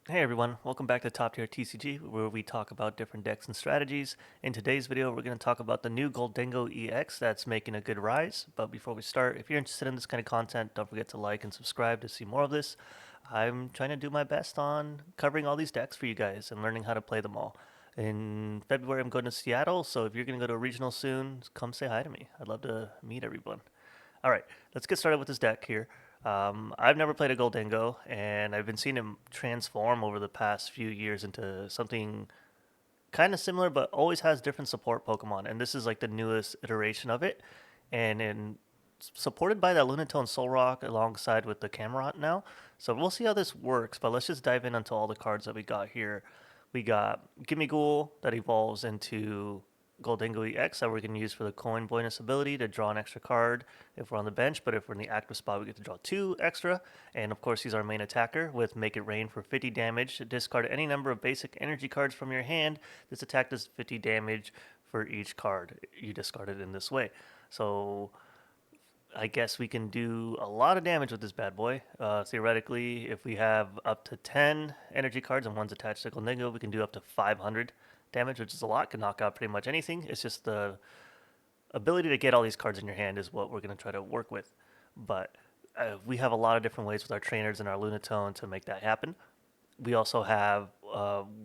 Hey everyone, welcome back to Top Tier TCG, where we talk about different decks and strategies. In today's video, we're going to talk about the new Gholdengo EX that's making a good rise. But before we start, if you're interested in this kind of content, don't forget to like and subscribe to see more of this. I'm trying to do my best on covering all these decks for you guys and learning how to play them all. In February, I'm going to Seattle, so if you're going to go to a regional soon, come say hi to me. I'd love to meet everyone. All right, let's get started with this deck here. I've never played a Gholdengo, and I've been seeing him transform over the past few years into something kind of similar, but always has different support Pokemon. And this is like the newest iteration of it, and supported by that Lunatone Solrock alongside with the Cramorant now. So we'll see how this works, but let's just dive in onto all the cards that we got here. We got Gimmighoul that evolves into Gholdengo EX that we're going to use for the coin bonus ability to draw an extra card if we're on the bench, but if we're in the active spot, we get to draw 2 extra. And of course, he's our main attacker with Make It Rain for 50 damage. Discard any number of basic energy cards from your hand. This attack does 50 damage for each card you discarded in this way. So I guess we can do a lot of damage with this bad boy. Theoretically, if we have up to 10 energy cards and one's attached to Gholdengo, we can do up to 500 damage, which is a lot. Can knock out pretty much anything. It's just the ability to get all these cards in your hand is what we're going to try to work with. But we have a lot of different ways with our trainers and our Lunatone to make that happen. We also have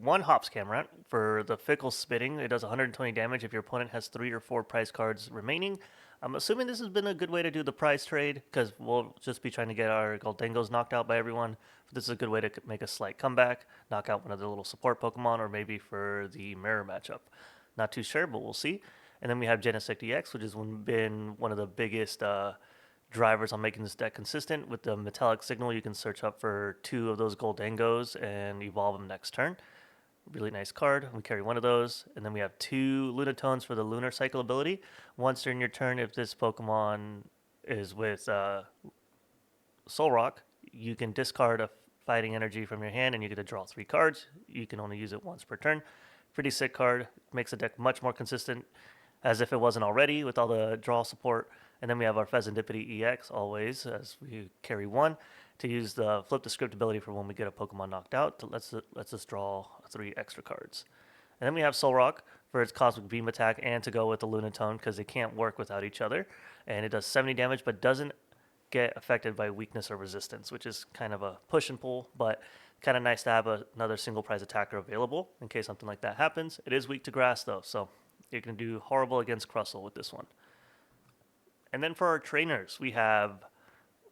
one Hops Cramorant for the Fickle Spitting. It does 120 damage if your opponent has 3 or 4 prize cards remaining. I'm assuming this has been a good way to do the prize trade because we'll just be trying to get our Gholdengos knocked out by everyone. But this is a good way to make a slight comeback, knock out one of the little support Pokemon, or maybe for the mirror matchup. Not too sure, but we'll see. And then we have Genesect EX, which has been one of the biggest drivers on making this deck consistent. With the metallic signal, you can search up for 2 of those Gholdengos and evolve them next turn. Really nice card. We carry one of those, and then we have 2 Lunatones for the Lunar Cycle ability. Once during your turn, if this Pokemon is with Solrock, you can discard a fighting energy from your hand and you get to draw 3 cards. You can only use it once per turn. Pretty sick card. Makes the deck much more consistent as if it wasn't already with all the draw support. And then we have our Fezandipiti EX always, as we carry 1 to use the flip the script ability for when we get a Pokemon knocked out. Let's us draw 3 extra cards. And then we have Solrock for its Cosmic Beam attack and to go with the Lunatone because they can't work without each other. And it does 70 damage but doesn't get affected by weakness or resistance, which is kind of a push and pull, but kind of nice to have another single prize attacker available in case something like that happens. It is weak to grass though, so you can do horrible against Crustle with this one. And then for our trainers, we have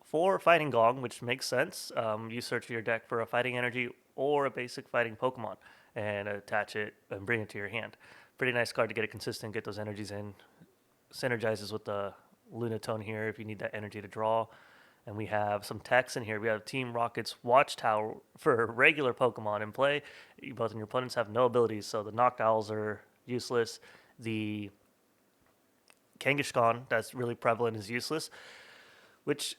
4 Fighting Gong, which makes sense. You search your deck for a Fighting Energy or a basic Fighting Pokemon and attach it and bring it to your hand. Pretty nice card to get it consistent, get those energies in. Synergizes with the Lunatone here if you need that energy to draw. And we have some text in here. We have Team Rocket's Watchtower for regular Pokemon in play. Both of your opponents have no abilities, so the Noctowls are useless. The Kangaskhan, that's really prevalent, is useless, which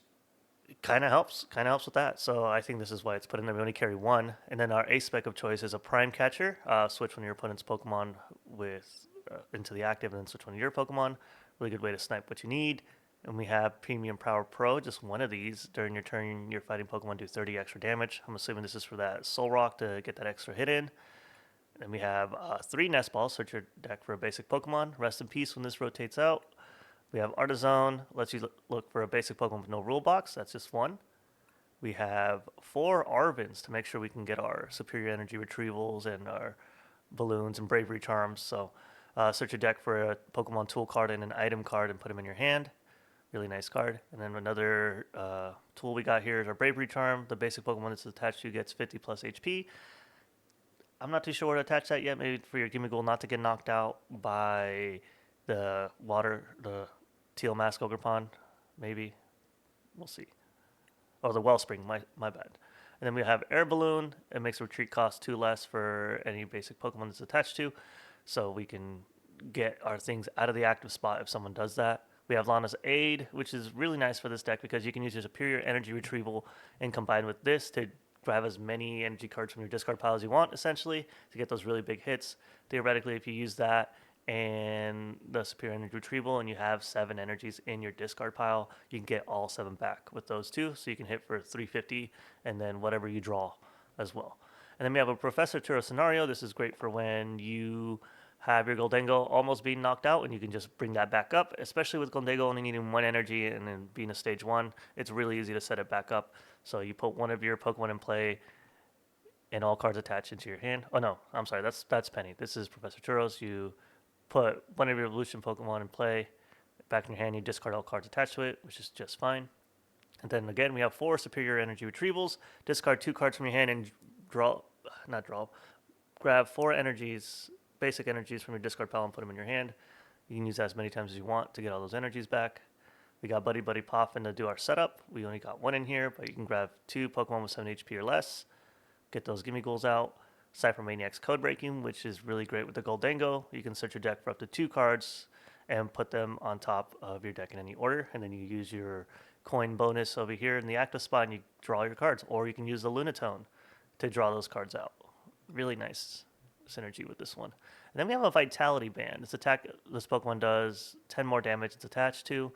kind of helps with that. So I think this is why it's put in there. We only carry 1, and then our ace spec of choice is a Prime Catcher. Switch one of your opponent's Pokemon with into the active, and then switch one of your Pokemon. Really good way to snipe what you need. And we have Premium Power Pro, just one of these. During your turn, your fighting Pokemon do 30 extra damage. I'm assuming this is for that Solrock to get that extra hit in. And we have 3 Nest Balls. Search your deck for a basic Pokemon. Rest in peace when this rotates out. We have Artizone, lets you look for a basic Pokemon with no rule box. That's just 1. We have 4 Arvens to make sure we can get our superior energy retrievals and our balloons and bravery charms. So search your deck for a Pokemon tool card and an item card and put them in your hand. Really nice card. And then another tool we got here is our bravery charm. The basic Pokemon that's attached to gets 50 plus HP. I'm not too sure where to attach that yet. Maybe for your Gimmighoul not to get knocked out by the teal mask ogre pond. Maybe. We'll see. Oh, the wellspring. My bad. And then we have Air Balloon. It makes retreat cost 2 less for any basic Pokemon that's attached to. So we can get our things out of the active spot if someone does that. We have Lana's Aid, which is really nice for this deck because you can use your superior energy retrieval and combine with this to grab as many energy cards from your discard pile as you want, essentially, to get those really big hits. Theoretically, if you use that and the superior energy retrieval and you have 7 energies in your discard pile, you can get all 7 back with those 2. So you can hit for 350 and then whatever you draw as well. And then we have a Professor Turo scenario. This is great for when you have your Gholdengo almost being knocked out and you can just bring that back up, especially with Gholdengo only needing 1 energy and then being a stage 1. It's really easy to set it back up. So you put one of your Pokemon in play and all cards attached into your hand. Oh no, I'm sorry, that's Penny. This is Professor Turo's. You put one of your evolution Pokemon in play, back in your hand, you discard all cards attached to it, which is just fine. And then again, we have 4 superior energy retrievals. Discard 2 cards from your hand and grab 4 energies, basic energies from your discard pile and put them in your hand. You can use that as many times as you want to get all those energies back. We got Buddy-Buddy Poffin to do our setup. We only got 1 in here, but you can grab 2 Pokemon with 7 HP or less. Get those Gimmighouls out. Ciphermaniac's Codebreaking, which is really great with the Gholdengo. You can search your deck for up to 2 cards and put them on top of your deck in any order. And then you use your coin bonus over here in the active spot and you draw your cards. Or you can use the Lunatone to draw those cards out. Really nice synergy with this one. And then we have a Vitality Band. This Pokemon does 10 more damage it's attached to.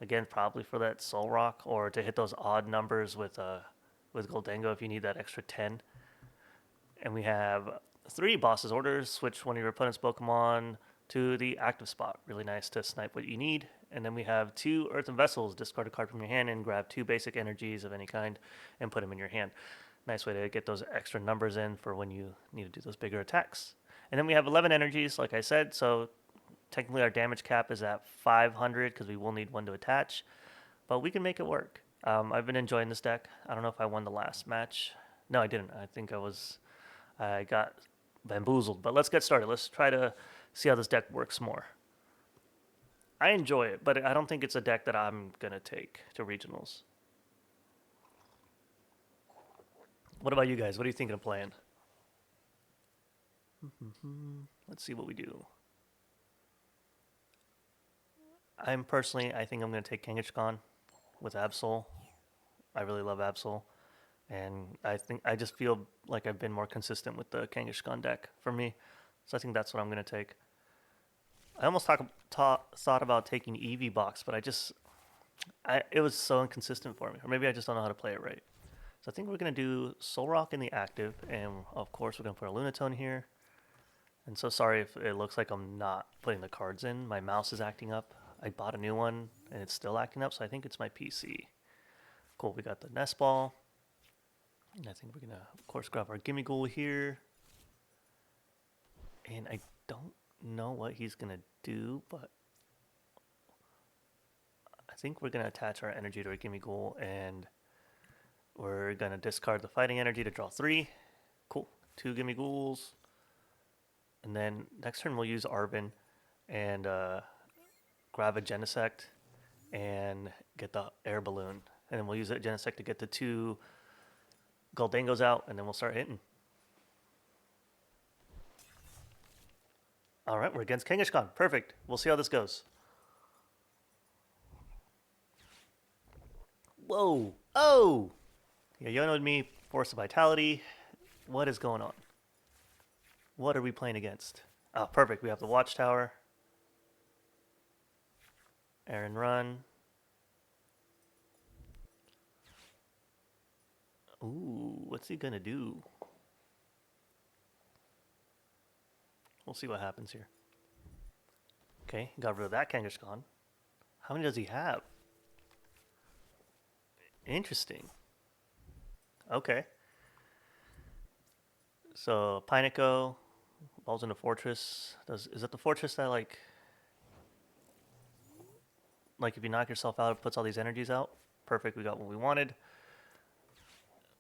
Again, probably for that Solrock or to hit those odd numbers with Gholdengo if you need that extra 10. And we have 3 Boss's Orders. Switch one of your opponent's Pokemon to the active spot. Really nice to snipe what you need. And then we have 2 Earthen Vessels. Discard a card from your hand and grab 2 basic energies of any kind and put them in your hand. Nice way to get those extra numbers in for when you need to do those bigger attacks. And then we have 11 energies, like I said. So technically our damage cap is at 500 because we will need 1 to attach. But we can make it work. I've been enjoying this deck. I don't know if I won the last match. No, I didn't. I think I got bamboozled. But let's get started. Let's try to see how this deck works more. I enjoy it, but I don't think it's a deck that I'm going to take to regionals. What about you guys? What are you thinking of playing? Let's see what we do. I think I'm going to take Kangaskhan with Absol. I really love Absol. And I just feel like I've been more consistent with the Kangaskhan deck for me. So I think that's what I'm going to take. I almost thought about taking Eevee Box, but it was so inconsistent for me. Or maybe I just don't know how to play it right. So I think we're going to do Solrock in the active. And of course, we're going to put a Lunatone here. And so sorry if it looks like I'm not putting the cards in. My mouse is acting up. I bought a new one and it's still acting up, so I think it's my PC. Cool, we got the Nest Ball. And I think we're going to, of course, grab our Gimmighoul here. And I don't know what he's going to do, but I think we're going to attach our energy to our Gimmighoul and we're going to discard the fighting energy to draw 3. Cool, 2 Gimmighouls. And then next turn we'll use Arven and grab a Genesect and get the Air Balloon. And then we'll use that Genesect to get the 2 Gholdengos out, and then we'll start hitting. All right, we're against Kangaskhan. Perfect. We'll see how this goes. Whoa. Oh! Yeah, you know me, Force of Vitality. What is going on? What are we playing against? Oh, perfect. We have the Watchtower. Air and Run. Ooh, what's he gonna do? We'll see what happens here. Okay, got rid of that Kangaskhan. How many does he have? Interesting. Okay. So, Pineco, balls into Fortress. Is that the Fortress that, like if you knock yourself out, it puts all these energies out? Perfect, we got what we wanted.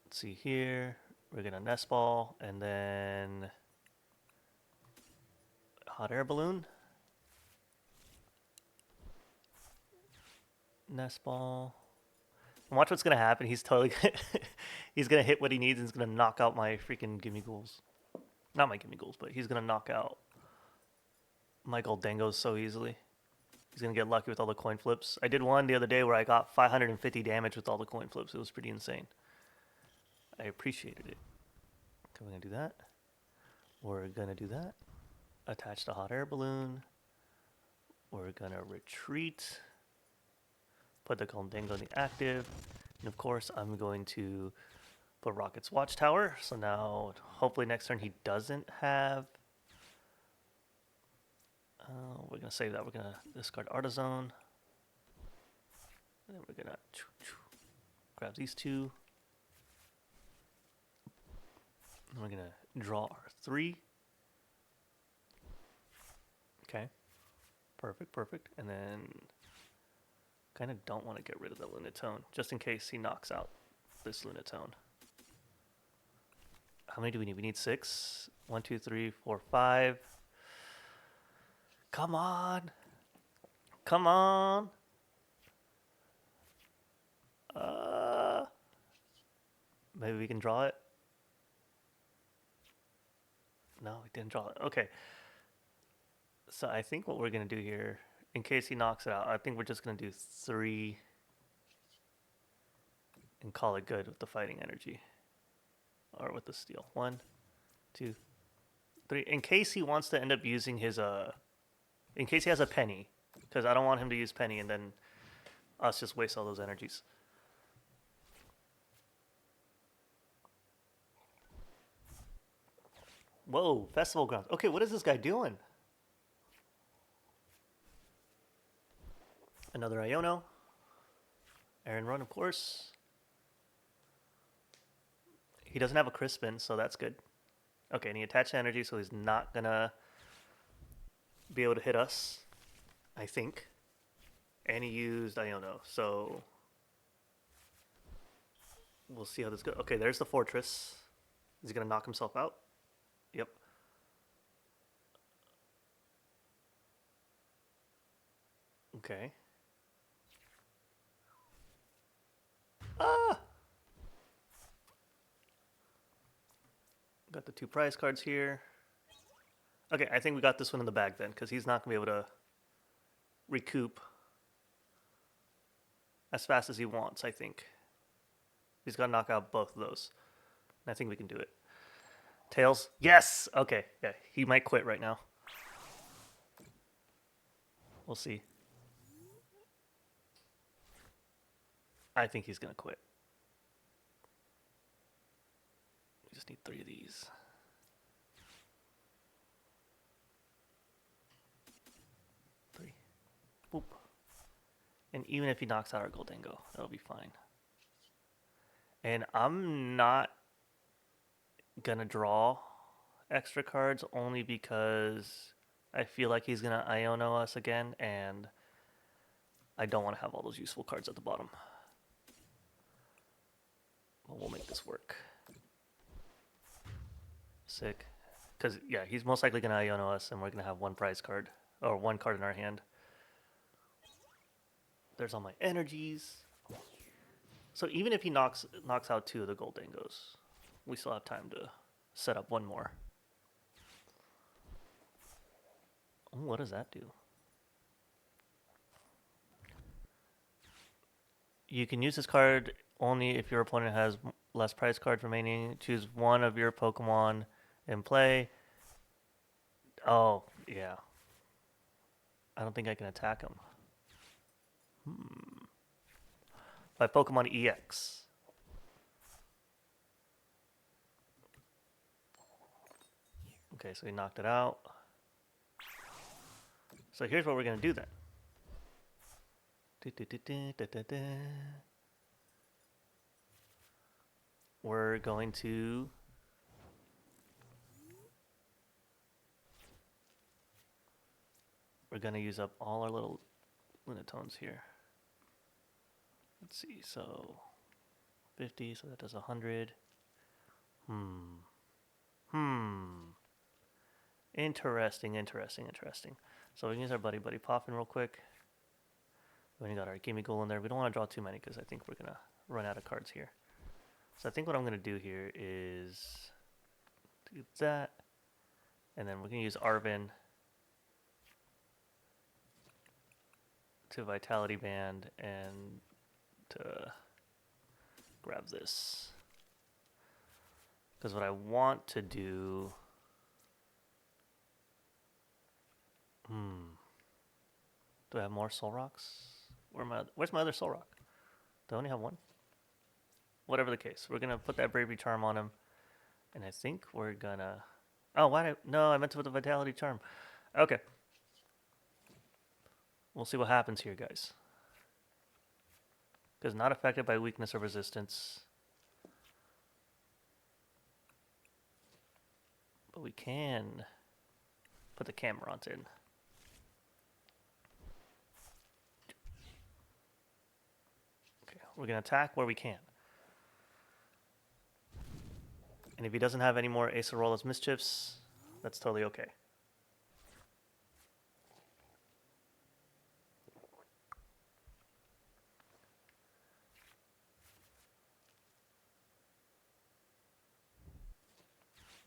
Let's see here. We're going to Nest Ball, and then Hot Air Balloon. Nest Ball. And watch what's going to happen. He's totally he's going to hit what he needs and he's going to knock out my freaking Gimmighouls. Not my Gimmighouls, but he's going to knock out my Gholdengos so easily. He's going to get lucky with all the coin flips. I did one the other day where I got 550 damage with all the coin flips. It was pretty insane. I appreciated it. Okay, we're going to do that. We're going to do that. Attach the Hot Air Balloon. We're going to retreat. Put the Gholdengo in the active. And of course, I'm going to put Rocket's Watchtower. So now, hopefully next turn he doesn't have... we're going to save that. We're going to discard Artizone. And then we're going to grab these two. And we're going to draw our 3. Okay. Perfect, perfect. And then kind of don't want to get rid of the Lunatone, just in case he knocks out this Lunatone. How many do we need? We need 6. 1, 2, 3, 4, 5. Come on. Come on. Maybe we can draw it. No, we didn't draw it. Okay. So I think what we're going to do here, in case he knocks it out, I think we're just going to do 3 and call it good with the fighting energy. Or with the steel. 1, 2, 3. In case he wants to end up using his, in case he has a penny. Because I don't want him to use penny and then us just waste all those energies. Whoa, Festival Grounds. Okay, what is this guy doing? Another Iono. Aaron Run, of course. He doesn't have a Crispin, so that's good. Okay, and he attached energy, so he's not going to be able to hit us, I think. And he used Iono, so we'll see how this goes. Okay, there's the Fortress. Is he going to knock himself out? Yep. Okay. Ah! Got the 2 prize cards here. Okay, I think we got this one in the bag then, because he's not going to be able to recoup as fast as he wants, I think. He's got to knock out both of those. And I think we can do it. Tails. Yes! Okay, yeah, he might quit right now. We'll see. I think he's going to quit. We just need 3 of these. Boop. And even if he knocks out our Gholdengo, that'll be fine. And I'm not gonna draw extra cards only because I feel like he's gonna Iono us again, and I don't want to have all those useful cards at the bottom. But we'll make this work. Sick. Because, yeah, he's most likely gonna Iono us, and we're gonna have 1 prize card, or 1 card in our hand. There's all my energies. So even if he knocks out 2 of the Gholdengos, we still have time to set up 1 more. Ooh, what does that do? You can use this card only if your opponent has less prize cards remaining. Choose 1 of your Pokemon in play. Oh, yeah. I don't think I can attack him. By Pokemon EX. Okay, so he knocked it out. So here's what we're going to do then. We're going to use up all our little Lunatones here. Let's see, so 50, so that does 100. Interesting. So we can use our Buddy-Buddy Poffin real quick. We only got our Gimmighoul in there. We don't want to draw too many because I think we're going to run out of cards here. So I think what I'm going to do here is do that. And then we're going to use Arven to Vitality Band and to grab this. Because what I want to do... Do I have more Solrocks? Where's my other Solrock? Do I only have 1? whatever the case, we're gonna put that Bravery Charm on him, and I think we're gonna. Oh, why did no? I meant to put the Vitality Charm. Okay, we'll see what happens here, guys. Because not affected by weakness or resistance, but we can put the Cramorant in. Okay, we're gonna attack where we can. And if he doesn't have any more Acerola's Mischiefs, that's totally okay.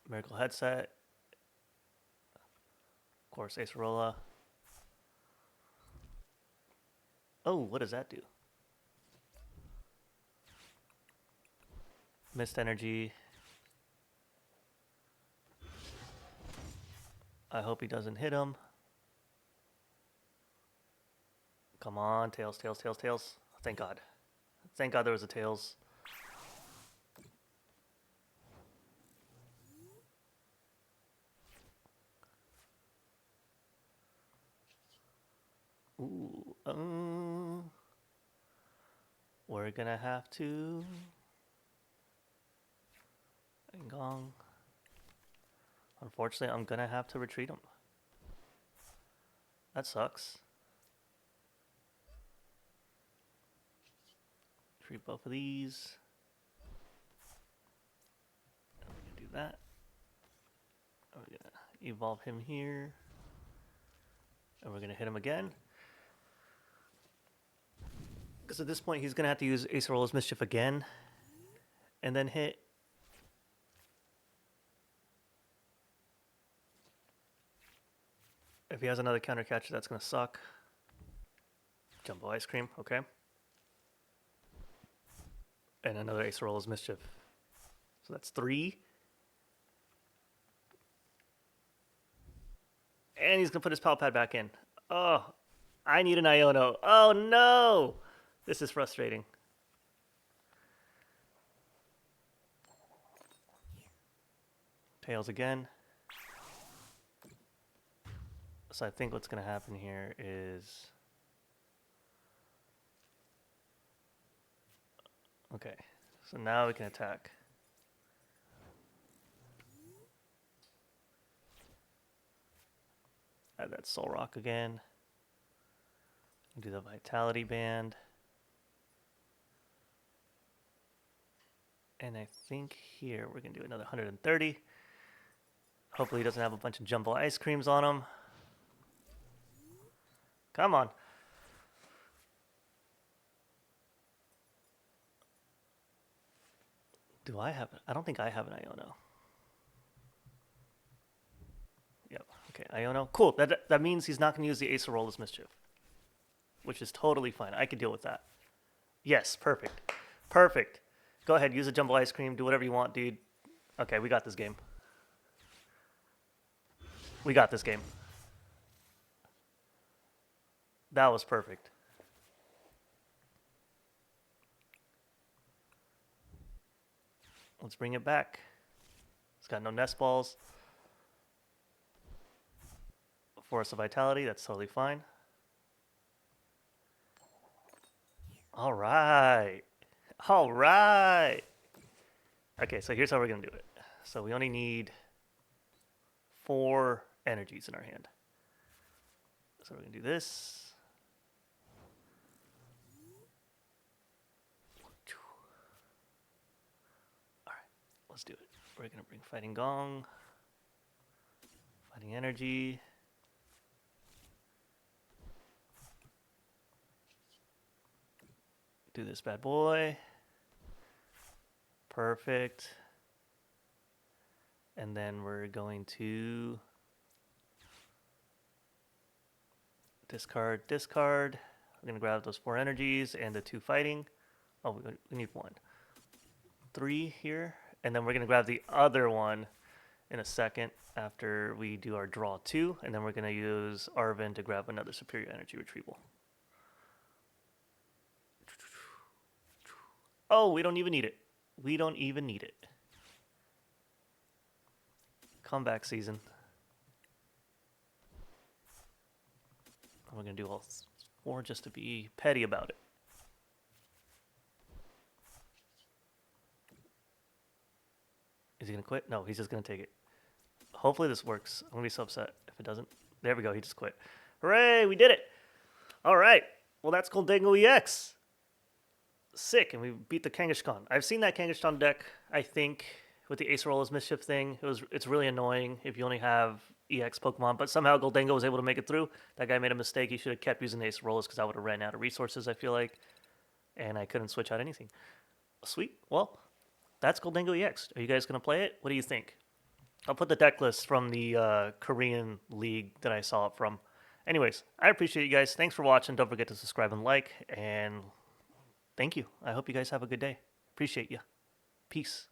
Miracle Headset. Of course, Acerola. Oh, what does that do? Mist Energy. I hope he doesn't hit him. Come on, Tails, Tails, Tails, Tails. Thank God. Thank God there was a Tails. Ooh, we're gonna have to. Fighting Gong. Unfortunately, I'm gonna have to retreat him. That sucks. Retreat both of these. And we're gonna do that. And we're gonna evolve him here. And we're gonna hit him again. Because at this point, he's gonna have to use Acerola's Mischief again. And then hit. If he has another counter catcher, that's going to suck. Jumbo Ice Cream, okay. And another Acerola's Mischief. So that's 3. And he's going to put his Pal Pad back in. Oh, I need an Iono. Oh, no! This is frustrating. Tails again. So I think what's going to happen here is... Okay, so now we can attack. Add that Solrock again. Do the Vitality Band. And I think here we're going to do another 130. Hopefully he doesn't have a bunch of Jumbo Ice Creams on him. Come on. Do I have it? I don't think I have an Iono. Yep. Okay, Iono. Cool. That means he's not going to use the Acerola's Mischief, which is totally fine. I could deal with that. Yes, perfect. Perfect. Go ahead, use a Jumbo Ice Cream. Do whatever you want, dude. Okay, we got this game. We got this game. That was perfect. Let's bring it back. It's got no Nest Balls. Force of Vitality, that's totally fine. All right. All right. Okay, so here's how we're going to do it. So we only need 4 energies in our hand. So we're going to do this. Let's do it. We're going to bring Fighting Gong, Fighting Energy, do this bad boy. Perfect. And then we're going to discard, discard. We're going to grab those 4 energies and the 2 fighting. Oh, we need 1. 3 here. And then we're going to grab the other one in a second after we do our draw 2. And then we're going to use Arven to grab another Superior Energy Retrieval. Oh, we don't even need it. We don't even need it. Comeback season. We're going to do all 4 just to be petty about it. Is he going to quit? No, he's just going to take it. Hopefully this works. I'm going to be so upset if it doesn't. There we go. He just quit. Hooray! We did it! All right. Well, that's Gholdengo EX. Sick. And we beat the Kangaskhan. I've seen that Kangaskhan deck, I think, with the Acerolas Mischief thing. It's really annoying if you only have EX Pokemon. But somehow Gholdengo was able to make it through. That guy made a mistake. He should have kept using the Acerolas because I would have ran out of resources, I feel like. And I couldn't switch out anything. Sweet. Well, that's Gholdengo EX. Are you guys going to play it? What do you think? I'll put the deck list from the Korean league that I saw it from. Anyways, I appreciate you guys. Thanks for watching. Don't forget to subscribe and like. And thank you. I hope you guys have a good day. Appreciate you. Peace.